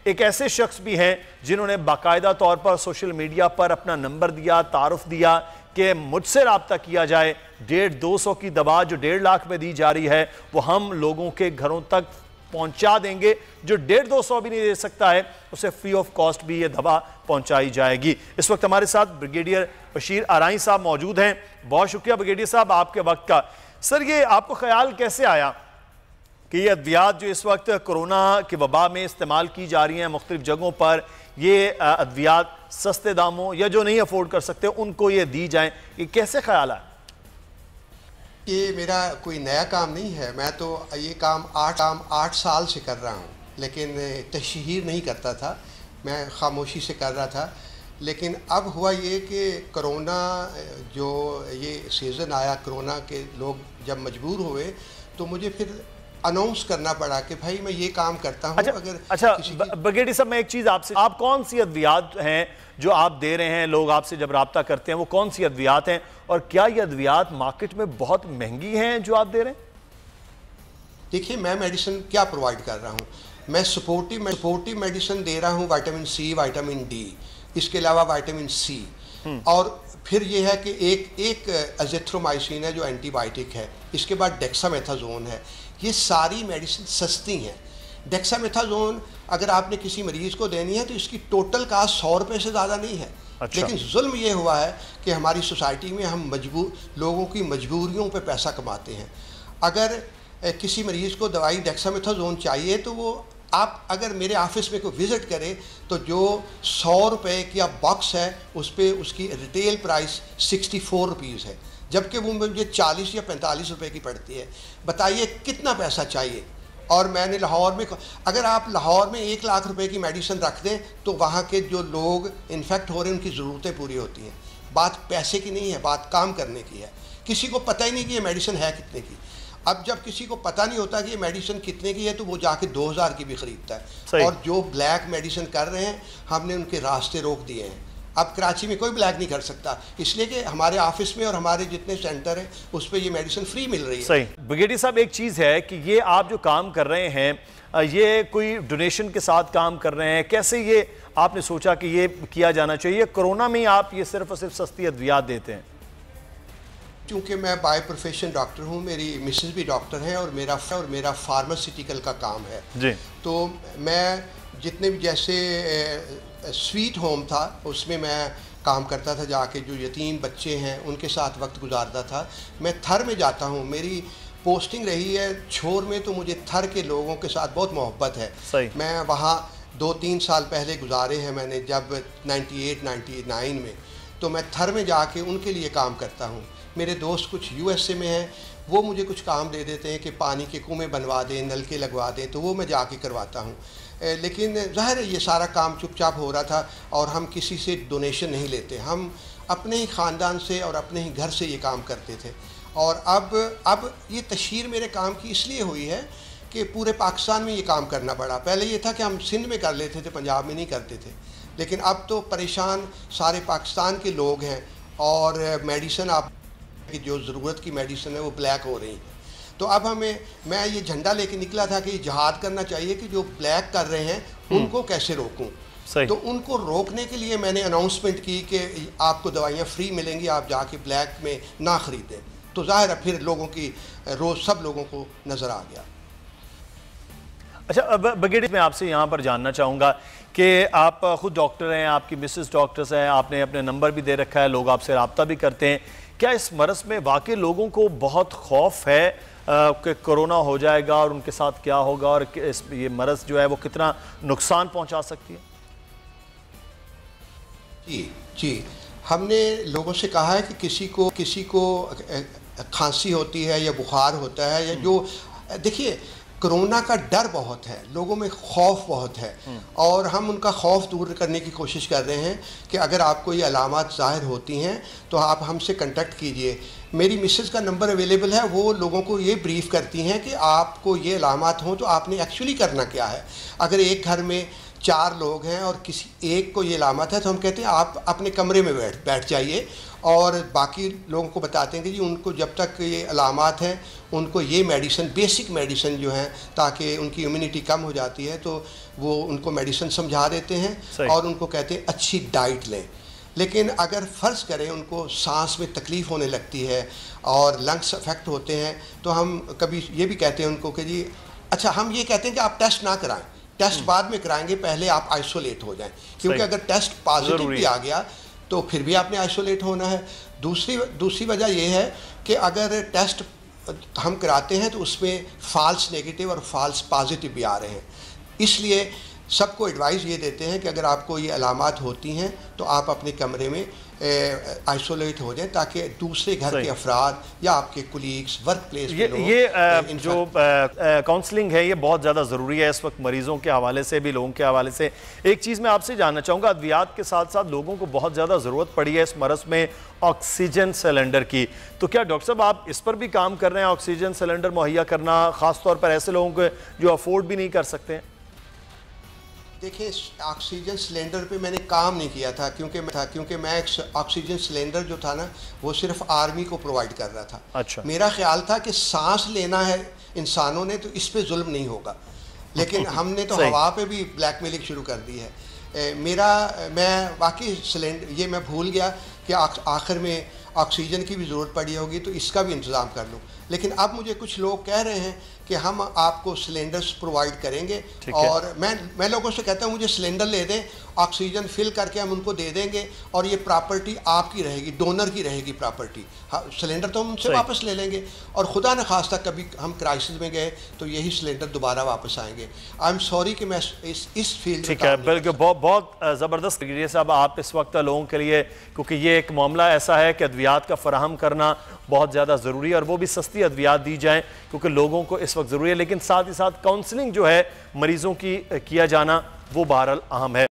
एक ऐसे शख्स भी हैं जिन्होंने बाकायदा तौर पर सोशल मीडिया पर अपना नंबर दिया, तारुफ दिया कि मुझसे रब्ता किया जाए। 150-200 की दवा जो 1.5 लाख में दी जा रही है वो हम लोगों के घरों तक पहुंचा देंगे। जो 150-200 भी नहीं दे सकता है उसे फ्री ऑफ कॉस्ट भी ये दवा पहुंचाई जाएगी। इस वक्त हमारे साथ ब्रिगेडियर बशीर आराई साहब मौजूद हैं। बहुत शुक्रिया ब्रिगेडियर साहब आपके वक्त का। सर, ये आपको ख्याल कैसे आया कि ये अद्वियात जो इस वक्त कोरोना की वबा में इस्तेमाल की जा रही हैं मुख्तलिफ जगहों पर, ये अद्वियात सस्ते दामों या जो नहीं अफोर्ड कर सकते उनको ये दी जाएं, ये कैसे ख्याल आया? ये मेरा कोई नया काम नहीं है। मैं तो ये काम 8 साल से कर रहा हूँ, लेकिन तशहीर नहीं करता था, मैं खामोशी से कर रहा था। लेकिन अब हुआ ये कि कोरोना जो ये सीज़न आया, कोरोना के लोग जब मजबूर हुए तो मुझे फिर अनाउंस करना पड़ा कि भाई मैं ये काम करता हूँ। अच्छा ब्रिगेडियर साहब, मैं एक चीज़ आपसे, आप कौन सी अद्वियात हैं जो आप दे रहे हैं? लोग आपसे जब रब्ता करते हैं वो कौन सी अद्वियात हैं, और क्या ये अद्वियात मार्केट में बहुत महंगी हैं जो आप दे रहे हैं? देखिए, मैं मेडिसिन क्या प्रोवाइड कर रहा हूँ, मैं सपोर्टिव मेडिसिन दे रहा हूँ, विटामिन सी, विटामिन डी, इसके अलावा विटामिन सी, और फिर ये है कि एक एजिथ्रोमाइसिन है जो एंटीबायोटिक है, इसके बाद डेक्सामेथाजोन है। ये सारी मेडिसिन सस्ती हैं। डेक्सामेथाजोन अगर आपने किसी मरीज़ को देनी है तो इसकी टोटल कास्ट 100 रुपये से ज़्यादा नहीं है। अच्छा। लेकिन जुल्म ये हुआ है कि हमारी सोसाइटी में हम लोगों की मजबूरियों पे पैसा कमाते हैं। अगर किसी मरीज़ को दवाई डेक्सामेथाजोन चाहिए तो वो आप अगर मेरे ऑफिस में कोई विज़िट करे तो जो 100 रुपये का बॉक्स है उस पर उसकी रिटेल प्राइस 64 रुपीज़ है, जबकि वो मुझे 40 या 45 रुपए की पड़ती है। बताइए कितना पैसा चाहिए। और मैंने लाहौर में, अगर आप लाहौर में 1 लाख रुपए की मेडिसिन रख दें तो वहाँ के जो लोग इन्फेक्ट हो रहे हैं उनकी ज़रूरतें पूरी होती हैं। बात पैसे की नहीं है, बात काम करने की है। किसी को पता ही नहीं कि ये मेडिसिन है कितने की। अब जब किसी को पता नहीं होता कि ये मेडिसिन कितने की है तो वो जाके 2000 की भी ख़रीदता है। और जो ब्लैक मेडिसिन कर रहे हैं हमने उनके रास्ते रोक दिए हैं। अब कराची में कोई ब्लैक नहीं कर सकता, इसलिए कि हमारे ऑफिस में और हमारे जितने सेंटर हैं उस पर ये मेडिसिन फ्री मिल रही है। सही। ब्रिगेडियर साहब, एक चीज़ है कि ये आप जो काम कर रहे हैं ये कोई डोनेशन के साथ काम कर रहे हैं, कैसे ये आपने सोचा कि ये किया जाना चाहिए? कोरोना में आप ये सिर्फ और सिर्फ सस्ती अद्वियात देते हैं? क्योंकि मैं बाय प्रोफेशन डॉक्टर हूँ, मेरी मिसेस भी डॉक्टर हैं और मेरा फार्मास्यूटिकल का काम है जी। तो मैं जितने भी, जैसे स्वीट होम था उसमें मैं काम करता था, जाके जो यतीम बच्चे हैं उनके साथ वक्त गुजारता था। मैं थर में जाता हूँ, मेरी पोस्टिंग रही है छोर में, तो मुझे थर के लोगों के साथ बहुत मोहब्बत है। मैं वहाँ 2-3 साल पहले गुजारे हैं मैंने, जब 98-99 में, तो मैं थर में जाके उनके लिए काम करता हूँ। मेरे दोस्त कुछ USA में हैं, वो मुझे कुछ काम दे देते हैं कि पानी के कुएँ बनवा दें, नलके लगवा दें, तो वो मैं जाके करवाता हूँ। लेकिन ज़ाहिर है ये सारा काम चुपचाप हो रहा था और हम किसी से डोनेशन नहीं लेते, हम अपने ही ख़ानदान से और अपने ही घर से ये काम करते थे। और अब ये तशहीर मेरे काम की इसलिए हुई है कि पूरे पाकिस्तान में ये काम करना पड़ा। पहले ये था कि हम सिंध में कर लेते थे, पंजाब में नहीं करते थे, लेकिन अब तो परेशान सारे पाकिस्तान के लोग हैं और मेडिसिन आप की जो ज़रूरत की मेडिसिन है वो ब्लैक हो रही है। तो अब मैं ये झंडा लेके निकला था कि जिहाद करना चाहिए कि जो ब्लैक कर रहे हैं उनको कैसे रोकूं। तो उनको रोकने के लिए मैंने अनाउंसमेंट की कि आपको दवाइयाँ फ्री मिलेंगी, आप जाके ब्लैक में ना ख़रीदें। तो ज़ाहिर है फिर लोगों की रोज़ सब लोगों को नज़र आ गया। अच्छा, अब ब्रिगेडियर मैं आपसे यहाँ पर जानना चाहूँगा कि आप ख़ुद डॉक्टर हैं, आपकी मिसेस डॉक्टर्स हैं, आपने अपने नंबर भी दे रखा है, लोग आपसे रब्ता भी करते हैं। क्या इस मरज़ में वाकई लोगों को बहुत खौफ है कि कोरोना हो जाएगा और उनके साथ क्या होगा, और ये मरज़ जो है वो कितना नुकसान पहुंचा सकती है? जी, हमने लोगों से कहा है कि किसी को खांसी होती है या बुखार होता है या जो, देखिए कोरोना का डर बहुत है, लोगों में खौफ बहुत है, और हम उनका खौफ दूर करने की कोशिश कर रहे हैं कि अगर आपको ये अलामात ज़ाहिर होती हैं तो आप हमसे कांटेक्ट कीजिए। मेरी मिसेस का नंबर अवेलेबल है, वो लोगों को ये ब्रीफ़ करती हैं कि आपको ये अलामात हों तो आपने एक्चुअली करना क्या है। अगर एक घर में 4 लोग हैं और किसी एक को ये अलामत है, तो हम कहते हैं आप अपने कमरे में बैठ जाइए, और बाकी लोगों को बताते हैं कि जी उनको जब तक ये अलामत हैं उनको ये मेडिसिन, बेसिक मेडिसिन जो हैं, ताकि उनकी इम्यूनिटी कम हो जाती है तो वो उनको मेडिसिन समझा देते हैं और उनको कहते हैं अच्छी डाइट लें। लेकिन अगर फ़र्ज़ करें उनको सांस में तकलीफ़ होने लगती है और लंग्स अफेक्ट होते हैं, तो हम कभी ये भी कहते हैं उनको कि जी अच्छा, हम ये कहते हैं कि आप टेस्ट ना कराएं, टेस्ट बाद में कराएंगे, पहले आप आइसोलेट हो जाएं, क्योंकि अगर टेस्ट पॉजिटिव भी आ गया तो फिर भी आपने आइसोलेट होना है। दूसरी वजह यह है कि अगर टेस्ट हम कराते हैं तो उसमें फ़ाल्स नेगेटिव और फ़ाल्स पॉजिटिव भी आ रहे हैं, इसलिए सबको एडवाइस ये देते हैं कि अगर आपको ये अलामात होती हैं तो आप अपने कमरे में आइसोलेट हो जाएं, ताकि दूसरे घर के अफराद या आपके कुलीग्स, वर्क प्लेस के लोग, ये जो काउंसलिंग है ये बहुत ज़्यादा ज़रूरी है इस वक्त, मरीज़ों के हवाले से भी, लोगों के हवाले से। एक चीज़ मैं आपसे जानना चाहूँगा, अद्वियात के साथ साथ लोगों को बहुत ज़्यादा ज़रूरत पड़ी है इस मरज़ में ऑक्सीजन सिलेंडर की, तो क्या डॉक्टर साहब आप इस पर भी काम कर रहे हैं, ऑक्सीजन सिलेंडर मुहैया करना, ख़ास तौर पर ऐसे लोगों को जो अफोर्ड भी नहीं कर सकते हैं? देखिए, ऑक्सीजन सिलेंडर पे मैंने काम नहीं किया था, क्योंकि मैं ऑक्सीजन सिलेंडर जो था ना वो सिर्फ आर्मी को प्रोवाइड कर रहा था। अच्छा। मेरा ख्याल था कि सांस लेना है इंसानों ने तो इस पे जुल्म नहीं होगा, लेकिन हमने तो हवा पे भी ब्लैकमेलिंग शुरू कर दी है। मैं वाकई सिलेंडर ये मैं भूल गया कि आखिर में ऑक्सीजन की भी ज़रूरत पड़ी होगी तो इसका भी इंतज़ाम कर लूँ, लेकिन अब मुझे कुछ लोग कह रहे हैं कि हम आपको सिलेंडर्स प्रोवाइड करेंगे, और मैं लोगों से कहता हूँ मुझे सिलेंडर ले दें, ऑक्सीजन फिल करके हम उनको दे देंगे और ये प्रॉपर्टी आपकी रहेगी, डोनर की रहेगी प्रॉपर्टी। हाँ, सिलेंडर तो हम उनसे वापस ले लेंगे, और खुदा न खास्ता कभी हम क्राइसिस में गए तो यही सिलेंडर दोबारा वापस आएंगे। आई एम सॉरी कि मैं इस फील्ड ठीक है, बिल्कुल, बहुत ज़बरदस्त तरीके से अब आप इस वक्त लोगों के लिए, क्योंकि ये एक मामला ऐसा है कि अद्वियात का फराहम करना बहुत ज़्यादा ज़रूरी है, और वो भी सस्ती अद्वियात दी जाएँ क्योंकि लोगों को इस वक्त ज़रूरी है, लेकिन साथ ही साथ काउंसलिंग जो है मरीज़ों की किया जाना वो बहरहाल अहम है।